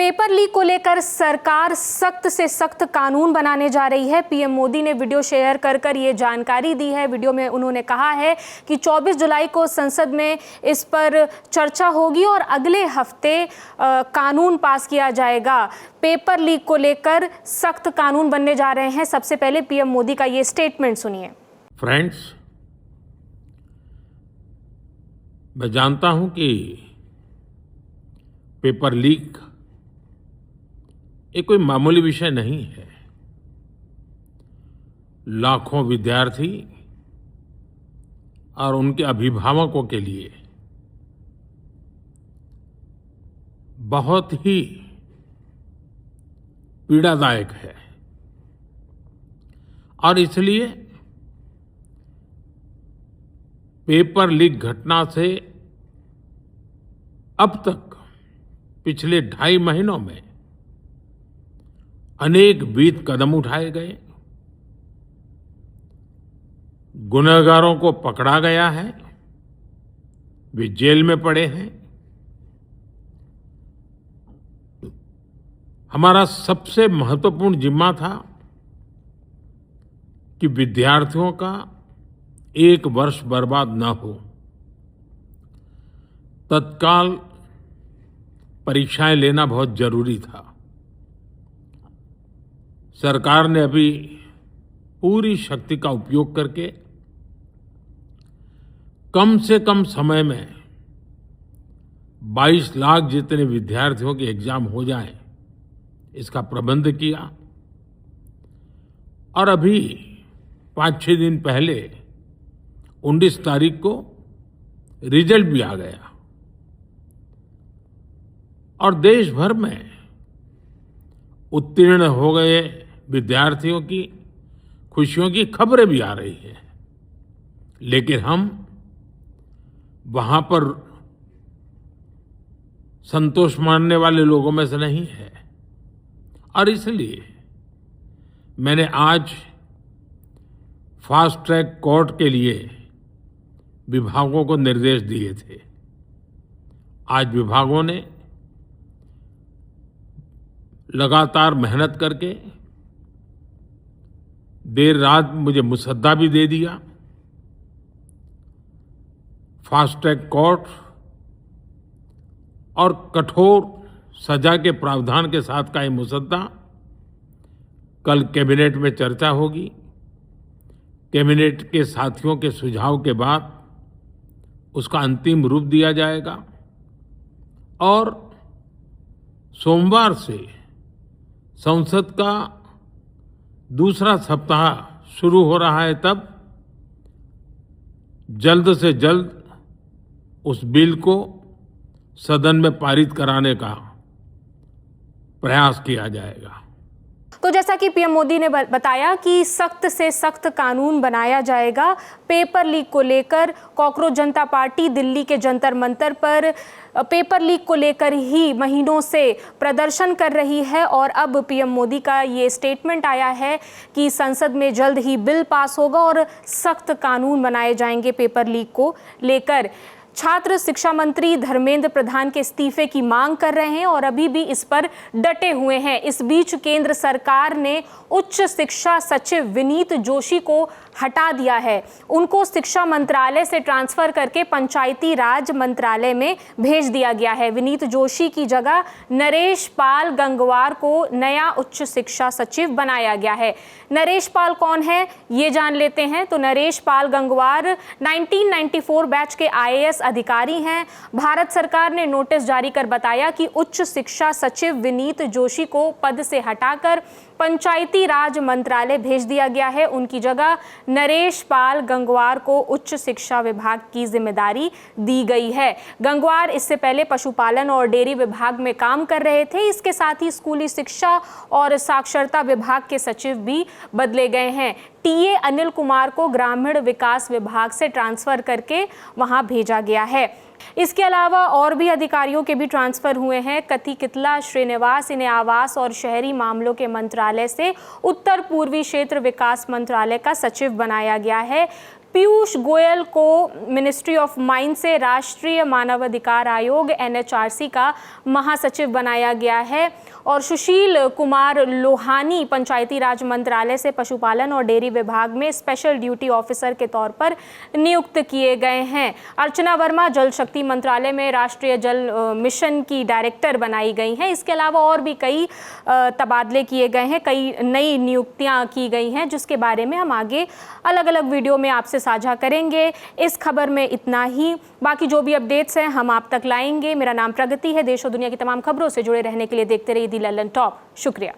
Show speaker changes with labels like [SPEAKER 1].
[SPEAKER 1] Paper leak को लेकर सरकार सख्त से सख्त कानून बनाने जा रही है। पीएम मोदी ने वीडियो शेयर कर ये जानकारी दी है। वीडियो में उन्होंने कहा है कि 24 जुलाई को संसद में इस पर चर्चा होगी और अगले हफ्ते कानून पास किया जाएगा। पेपर लीक को लेकर सख्त कानून बनने जा रहे हैं। सबसे पहले पीएम मोदी का ये स्टेटमेंट सुनिए।
[SPEAKER 2] फ्रेंड्स, मैं जानता हूं कि पेपर लीक ये कोई मामूली विषय नहीं है। लाखों विद्यार्थी और उनके अभिभावकों के लिए बहुत ही पीड़ादायक है और इसलिए पेपर लीक घटना से अब तक पिछले 2.5 महीनों में अनेक विध कदम उठाए गए, गुनहगारों को पकड़ा गया है, वे जेल में पड़े हैं। हमारा सबसे महत्वपूर्ण जिम्मा था कि विद्यार्थियों का 1 वर्ष बर्बाद न हो। तत्काल परीक्षाएं लेना बहुत जरूरी था। सरकार ने अभी पूरी शक्ति का उपयोग करके कम से कम समय में 22 लाख जितने विद्यार्थियों के एग्जाम हो जाएं, इसका प्रबंध किया। और अभी 5-6 दिन पहले 19 तारीख को रिजल्ट भी आ गया और देश भर में उत्तीर्ण हो गए विद्यार्थियों की खुशियों की खबरें भी आ रही हैं। लेकिन हम वहां पर संतोष मानने वाले लोगों में से नहीं है और इसलिए मैंने आज फास्ट ट्रैक कोर्ट के लिए विभागों को निर्देश दिए थे। आज विभागों ने लगातार मेहनत करके देर रात मुझे मुसद्दा भी दे दिया। फास्ट ट्रैक कोर्ट और कठोर सजा के प्रावधान के साथ का ये मुसद्दा कल कैबिनेट में चर्चा होगी। कैबिनेट के साथियों के सुझाव के बाद उसका अंतिम रूप दिया जाएगा और सोमवार से संसद का दूसरा सप्ताह शुरू हो रहा है। तब जल्द से जल्द उस बिल को सदन में पारित कराने का प्रयास किया जाएगा।
[SPEAKER 1] तो जैसा कि पीएम मोदी ने बताया कि सख्त से सख्त कानून बनाया जाएगा। पेपर लीक को लेकर कॉकरोच जनता पार्टी दिल्ली के जंतर मंतर पर पेपर लीक को लेकर ही महीनों से प्रदर्शन कर रही है और अब पीएम मोदी का ये स्टेटमेंट आया है कि संसद में जल्द ही बिल पास होगा और सख्त कानून बनाए जाएंगे पेपर लीक को लेकर। छात्र शिक्षा मंत्री धर्मेंद्र प्रधान के इस्तीफे की मांग कर रहे हैं और अभी भी इस पर डटे हुए हैं। इस बीच केंद्र सरकार ने उच्च शिक्षा सचिव विनीत जोशी को हटा दिया है। उनको शिक्षा मंत्रालय से ट्रांसफर करके पंचायती राज मंत्रालय में भेज दिया गया है। विनीत जोशी की जगह नरेश पाल गंगवार को नया उच्च शिक्षा सचिव बनाया गया है। नरेश पाल कौन है ये जान लेते हैं। तो नरेश पाल गंगवार 1994 बैच के IAS अधिकारी हैं। भारत सरकार ने नोटिस जारी कर बताया कि उच्च शिक्षा सचिव विनीत जोशी को पद से हटाकर पंचायती राज मंत्रालय भेज दिया गया है। उनकी जगह नरेश पाल गंगवार को उच्च शिक्षा विभाग की जिम्मेदारी दी गई है। गंगवार इससे पहले पशुपालन और डेयरी विभाग में काम कर रहे थे। इसके साथ ही स्कूली शिक्षा और साक्षरता विभाग के सचिव भी बदले गए हैं। टीए अनिल कुमार को ग्रामीण विकास विभाग से ट्रांसफर करके वहां भेजा गया है। इसके अलावा और भी अधिकारियों के भी ट्रांसफर हुए हैं। कथी कितला श्रीनिवास इन्हें आवास और शहरी मामलों के मंत्रालय से उत्तर पूर्वी क्षेत्र विकास मंत्रालय का सचिव बनाया गया है। पीयूष गोयल को मिनिस्ट्री ऑफ माइंस से राष्ट्रीय मानवाधिकार आयोग NHRC का महासचिव बनाया गया है और सुशील कुमार लोहानी पंचायती राज मंत्रालय से पशुपालन और डेयरी विभाग में स्पेशल ड्यूटी ऑफिसर के तौर पर नियुक्त किए गए हैं। अर्चना वर्मा जल शक्ति मंत्रालय में राष्ट्रीय जल मिशन की डायरेक्टर बनाई गई हैं। इसके अलावा और भी कई तबादले किए गए हैं, कई नई नियुक्तियां की गई हैं, जिसके बारे में हम आगे अलग अलग वीडियो में आपसे साझा करेंगे। इस खबर में इतना ही, बाकी जो भी अपडेट्स हैं हम आप तक लाएंगे। मेरा नाम प्रगति है। देश और दुनिया की तमाम खबरों से जुड़े रहने के लिए देखते रहिए दी लल्लन टॉप। शुक्रिया।